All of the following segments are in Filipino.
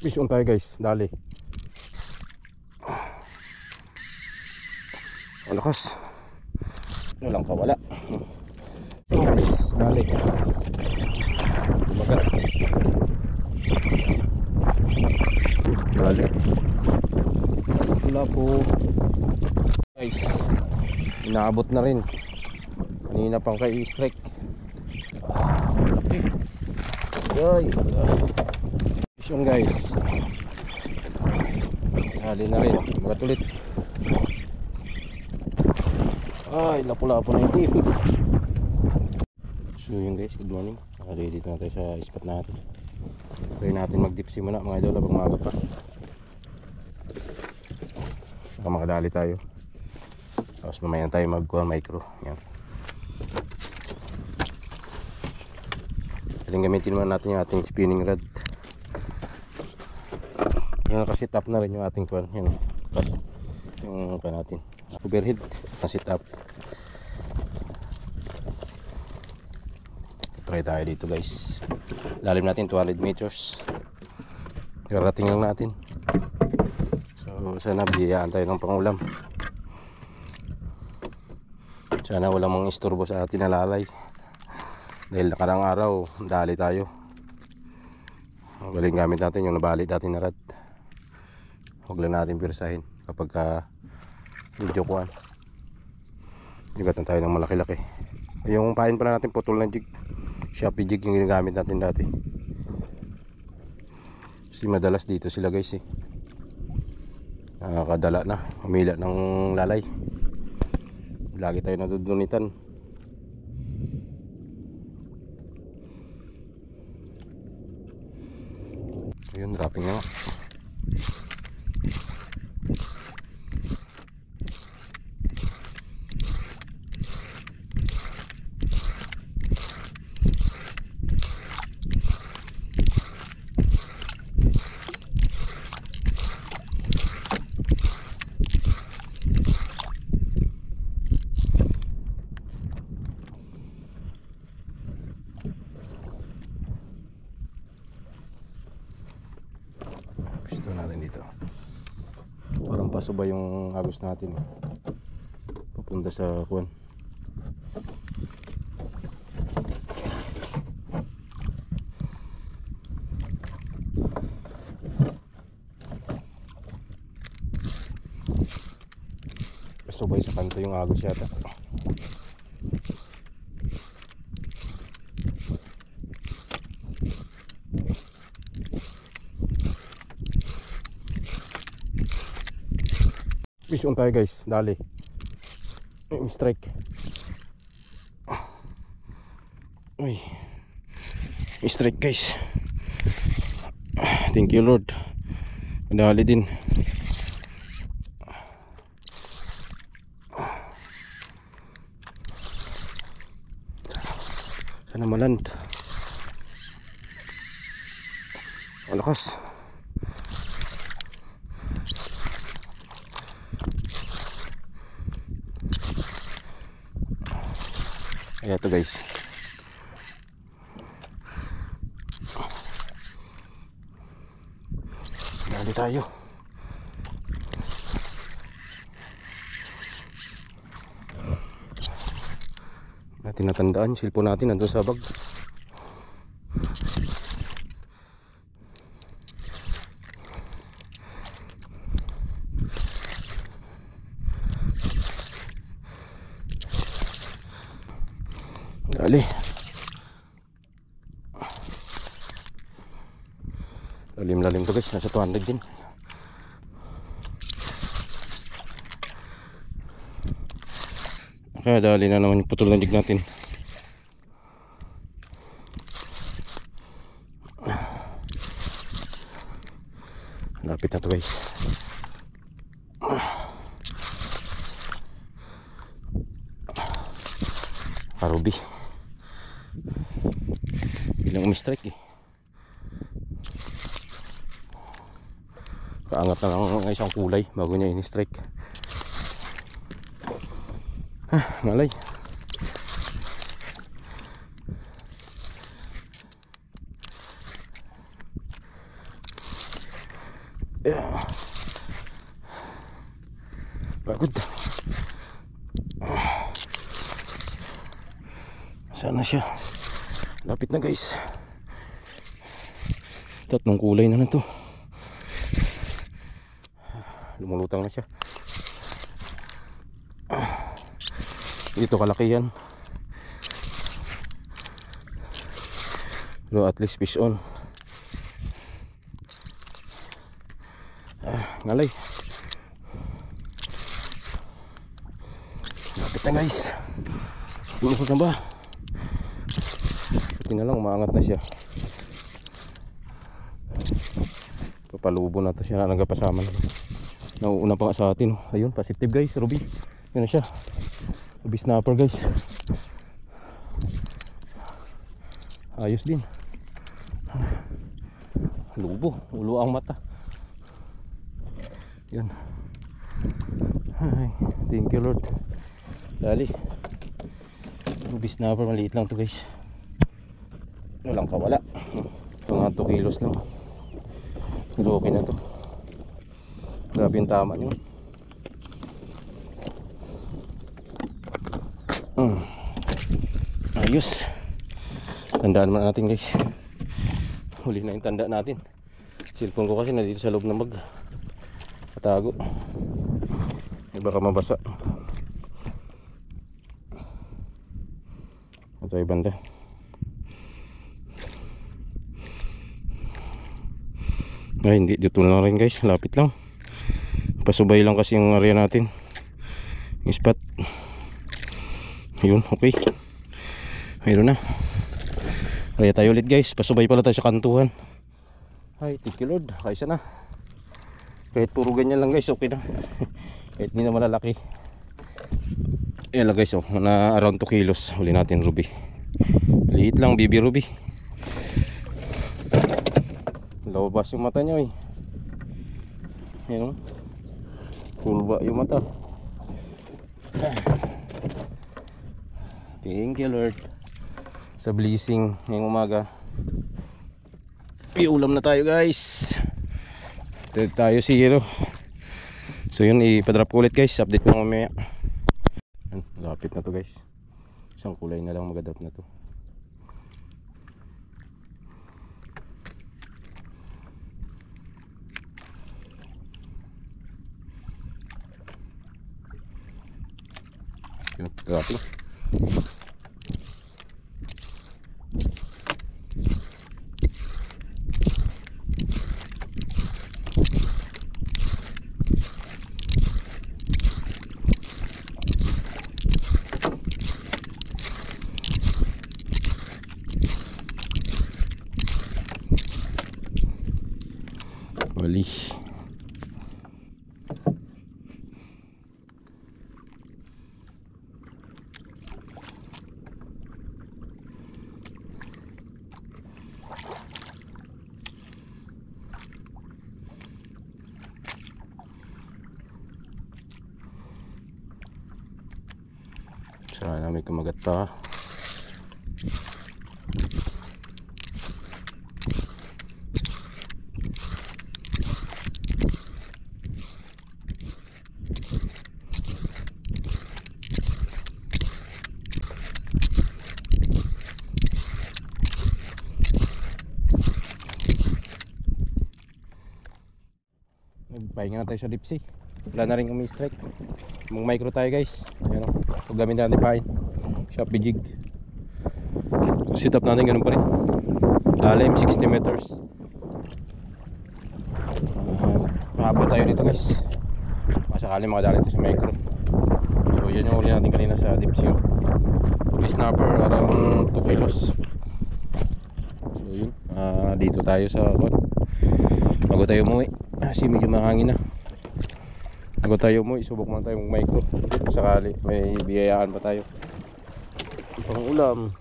Fish on tayo guys, dali. Ang lakas. Walang kawala. Guys, dali. Bumaga. Dali. Wala po. Guys, inaabot na rin. Kanina pang kay strike. Ay, fish on guys. Dali na rin. Bugat ulit. Ay, lapo-lapo na yung tip. So yun guys, good morning. Ready na tayo sa spot natin. Try natin mag-deep sea muna mga idol habang maaga pa. Baka makadali tayo. Tapos mamaya tayo mag-micro. Yan. Gamitin muna natin yung ating spinning rod. Yung nakasit up na rin yung ating kwan. Yan. Tapos yung kwan natin overhead na sit up. Try tayo dito guys. Lalim natin 200 meters. Karating lang natin. So sana biyayaan tayo ng pangulam. Sana walang mga istorbo sa atin na lalay. Dahil nakarang araw dali tayo. Galing gamit natin yung nabali natin na rad. Huwag lang natin pirsahin kapag video kuhan. Jigatan tayo ng malaki-laki. Yung pain pala natin putol ng jig. Shopee jig yung ginagamit natin dati. Kasi madalas dito sila guys eh. Nakakadala na. Umila ng lalay. Lagi tayo nadudunitan. Ayun, dropping na. Gusto natin dito. Parang paso ba yung agos natin eh. Papunta sa kuwan. Paso ba sa kanto yung agos yata. Fish on tayo guys, dali. Strike. Uy, strike guys. Thank you Lord. Dali din. Sana maland. Ang lakas. Ayan ito guys. Dali tayo. Natin natandaan, silpo natin nandun sa bag. Dali. Lalim-lalim to guys, nasa 200 din. Kaya dali na naman yung putol ng jig natin. Lapit na to guys. Karubi. Bilang umi-strike eh. Kaangat na lang ng isang kulay bago niya ini-strike. Malay. Pagod. Saan na siya? Lapit na guys. Tatlong kulay na to. Lumulutang na siya. Dito kalaki yan. Pero at least fish on. Ngalay. Lapit na guys. Lulukot na ba? Pati na lang umaangat na siya. Papalubo na to siya na nagpasama na. Nauuna pa nga sa atin. Ayun, positive guys, Ruby. Yun na siya. Ruby snapper guys. Ayos din. Lubo, ulo ang mata. Yun. Ay, thank you Lord. Dali. Ruby snapper, maliit lang to guys. Walang kawala. Mga 2 kilos lang. Pero okay na to. Grabe yung tama nyo. Ayos. Tandaan naman natin guys. Huli na yung tanda natin. Cellphone ko kasi nandito sa loob ng bag. Katago. Baka mabasa. Ito ay banda. Ay hindi, dito na rin guys. Lapit lang. Pasubay lang kasi yung area natin. Yung spot. Ayun, okay. Mayroon na. Kaya tayo ulit guys. Pasubay pala tayo sa kantuhan. Ay, thank you Lord. Kaysa na. Kahit puro ganyan lang guys, okay na. Kahit hindi na malalaki. Ayan lang guys, oh, na around 2 kilos. Huli natin Ruby. Liit lang, baby Ruby. Lawabas yung mata niya eh. Ayan o. Kulba yung mata. Thank you Lord sa blessing ngayong umaga. May ulam na tayo guys. Tayo si Hero. So yun, ipadrop ko ulit guys. Update ko mamaya. Lapit na to guys. Isang kulay na lang magadrop na to. Yun, dropping. Wali. Sana may kumagat pa. Pahinga na tayo sa deep sea. Wala na rin kami strike. Mga micro tayo guys. Ayan o. Huwag gamit natin pain. Shopee jig. Sit up natin ganun pa rin. Lalim 60 meters. Mahabol tayo dito guys. Masakali makadali ito sa micro. So yan yung uli natin kanina sa deep sea. Ruby snapper around 2 kilos. So yun. Dito tayo sa bago tayo umuwi. Kasi medyo mahangin na. Bago tayo umuwi, subok muna tayo micro. Sakali may biyayaan pa tayo. Pang ulam.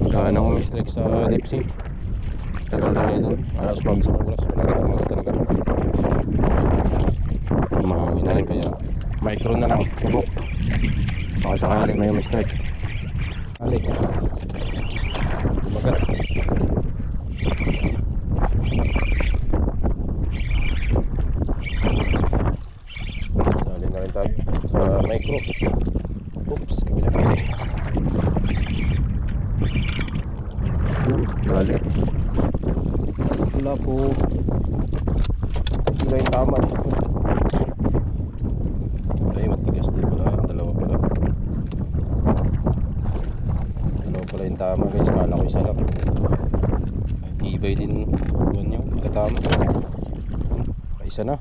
Wala nang umi-strike sa deep sea. Tagal tayo doon. Alas mabis ng oras. Wala na naman talaga. Mahangin na rin kaya micro na lang. Subok. Baka sakali may umi-strike. Alik. Kumagat. Dali. Wala po. Hindi yung tama dito. Ay, matigas din pala. Dalawa pala. Dalawa pala yung tama guys. Kala ko isa lang. Ay, tibay din. Doon yung katama. Isa na.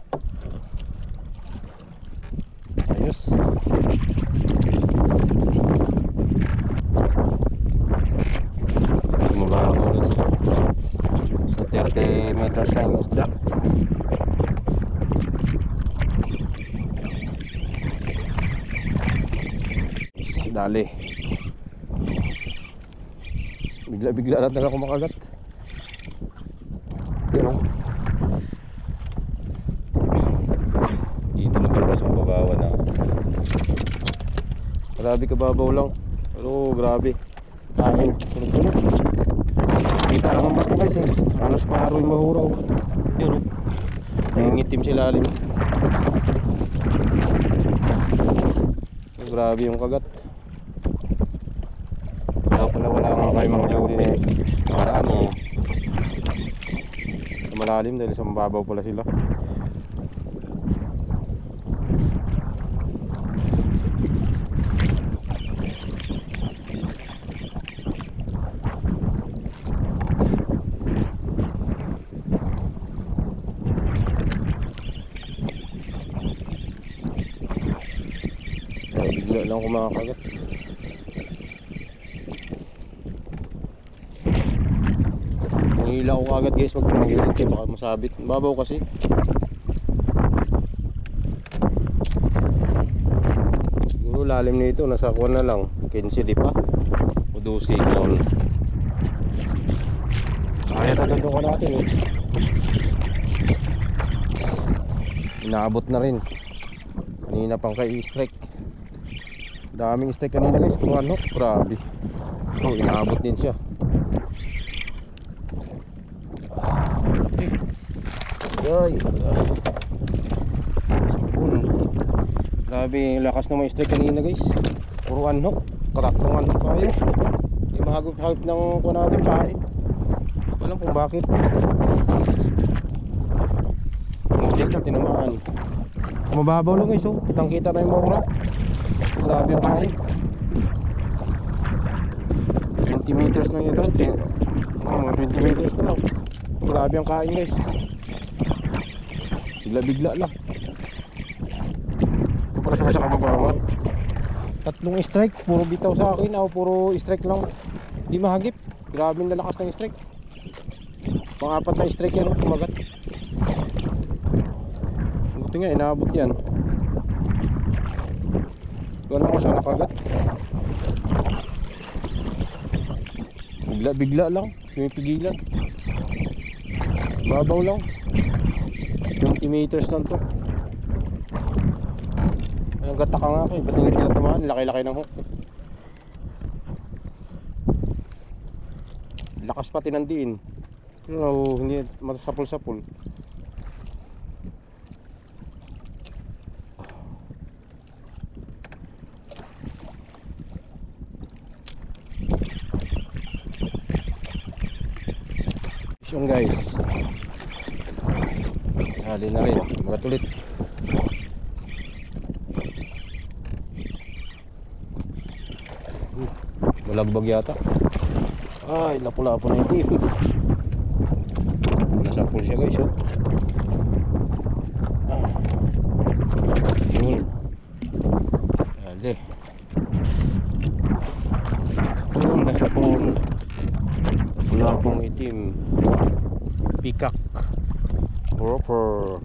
Ayos. Mababaw na sa 30 meters lang yung isda. Dali. Bigla-bigla lang talaga kumakagat. Pero dito na pala sa kababawan na. Grabe kababaw lang. Pero grabe. Kain. Tulog-tulog. Kita lang ang bato guys eh. Alas paro yung mahuraw. Yun o. Nangingitim sa ilalim. Grabe yung kagat. Kaya pala wala nga kayo mga huli eh. Maraan eh. Malalim dahil sa mababaw pala sila. Bigla lang kumakagat. Nanghila ko agad guys pag pinagilid kayo baka masabit. Babaw kasi. Siguro lalim nito nasa kuwan na lang 15 di pa o 12 yun. Kaya tagando ka natin eh. Inaabot na rin. Kanina pang kay strike. Daming strike kanina guys. Kung ano, grabe. Oh, inaabot din siya. Ay, grabe yung lakas ng mga strike kanina guys. Puro unhook. Karaktong unhook tayo. Hindi mahagop-hagop ng kuha natin pain. Alam kung bakit. Ulit na tinamaan. Mababaw lang guys oh. Kitang kita na yung mahura. Grabe yung kain. 20 meters lang ito. 20 meters na lang. Grabe yung kain guys. Bigla-bigla lang. Ito pala sa kababawan. Tatlong strike. Puro bitaw sa akin. O puro strike lang. Di mahagip. Grabe yung lalakas ng strike. Pang-apat na strike yan. Kumagat. Buti nga inaabot yan. Gano'n ko siya nakagat. Bigla-bigla lang. Pinipigilan. Babaw lang. 20 meters lang to. Ang gata ka nga ako eh. Ba't hindi tinatamaan? Laki-laki ng hook. Lakas pa tinandiin. Pero hindi masapul-sapul. Yun guys. Hali na rin. Magat ulit. Malagbag yata. Ay, lapu-lapu na yung team. Nasapul siya guys oh. Yun. Hali. Yun, nasapul. Lapong itim. Peacock. Grouper.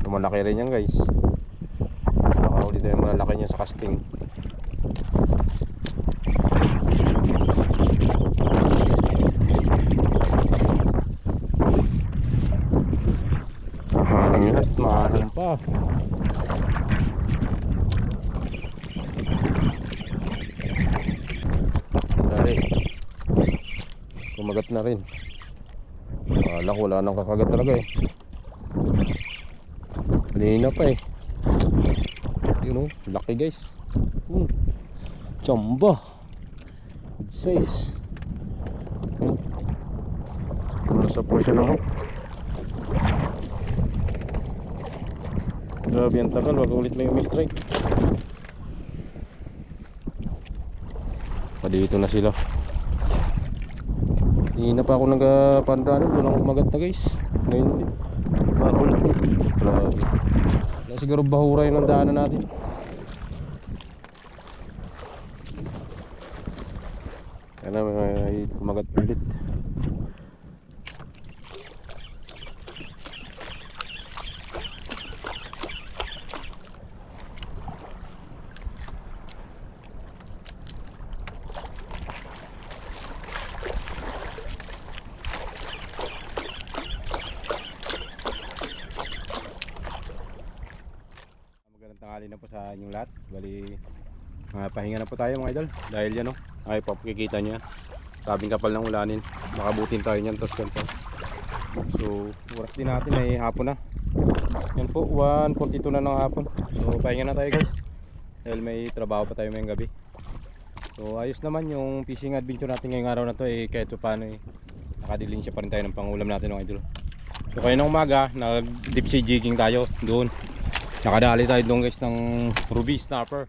Malaki rin yan guys. Nakahuli tayo malalaki niya sa casting. At maalam pa. Dali. Kumagat na rin. Wala ko, wala nang kakagat talaga eh. Kanina pa eh. Yun oh, laki guys. Jumbo. Good size. Nasa po siya ng hook. Grabe ang tagal, wag ulit may umi-strike. Dito na sila. Hindi na pa ako nagpandaanan, walang kumagat na guys. Ngayon ulit. Makulit ulit. Grabe. Na siguro bahura yun ang daanan natin. Kaya na may kumagat ulit. Tanghali na po sa inyong lahat. Bali pahinga na po tayo mga idol. Dahil yan o, ay papakikita nyo yan. Sabing kapal ng ulanin. Makabutin tayo nyan. Tapos ganito. So oras din natin ay hapon na. Yan po 1:42 na ng hapon. So pahinga na tayo guys. Dahil may trabaho pa tayo ngayong gabi. So ayos naman yung fishing adventure natin ngayong araw na to. Kahit pa paano nakadiling siya pa rin tayo ng pangulam natin mga idol. So kaya ng umaga nag deep sea jigging tayo doon. Nakadali tayo doon guys ng ruby snapper,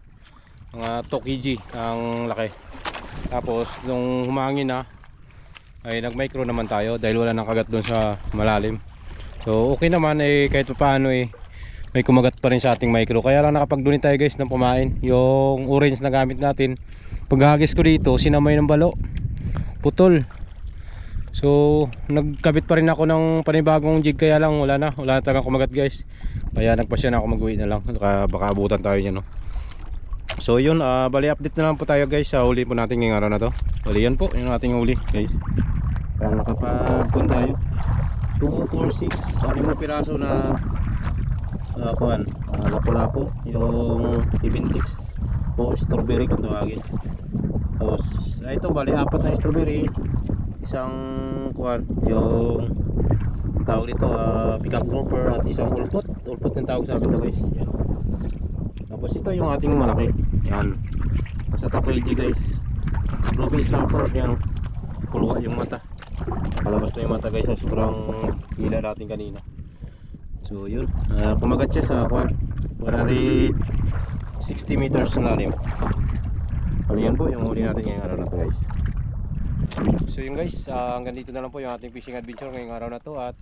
mga 2 kg ang laki. Tapos nung humangin na ay nag micro naman tayo dahil wala nang kagat doon sa malalim. So okay naman kahit paano may kumagat pa rin sa ating micro. Kaya lang nakapagdunit tayo guys ng pumain. Yung orange na gamit natin, paghagis ko dito sinamay ng balo, putol. So nagkabit pa rin ako ng panibagong jig, kaya lang wala na talagang kumagat guys. Kaya nagpasya na ako mag-uwi na lang, baka abutan tayo niya no. So yun, bali update na lang po tayo guys sa huli po natin ngayong araw na to. Bali yan po yung ating huli guys. Kaya nakapagpun tayo 2, 4, 6, 5 piraso na lapu-lapu, yung ibintix o strawberry kung tawagin. Tapos ito bali 4 na strawberry, isang yung tawag dito pick up grouper at isang ulpot ng tawag sa akin na guys. Yan. Tapos ito yung ating malaki, yan sa 2 kg guys, ruby snapper. Yan, pulwa yung mata, palabas na yung mata guys sa sobrang hila natin kanina. So yun, kumagat siya sa 160 meters na lalim. Yan po yung huli natin ngayong araw na to guys. So yun guys, hanggang dito na lang po yung ating fishing adventure ngayong araw na to. At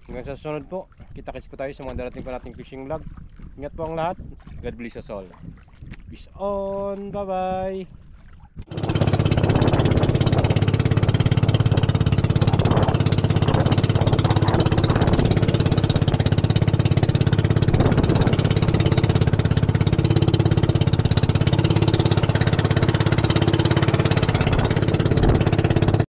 hanggang sa susunod po, kita-kits po tayo sa mga darating pa nating fishing vlog. Ingat po ang lahat. God bless us all. Peace on, bye bye.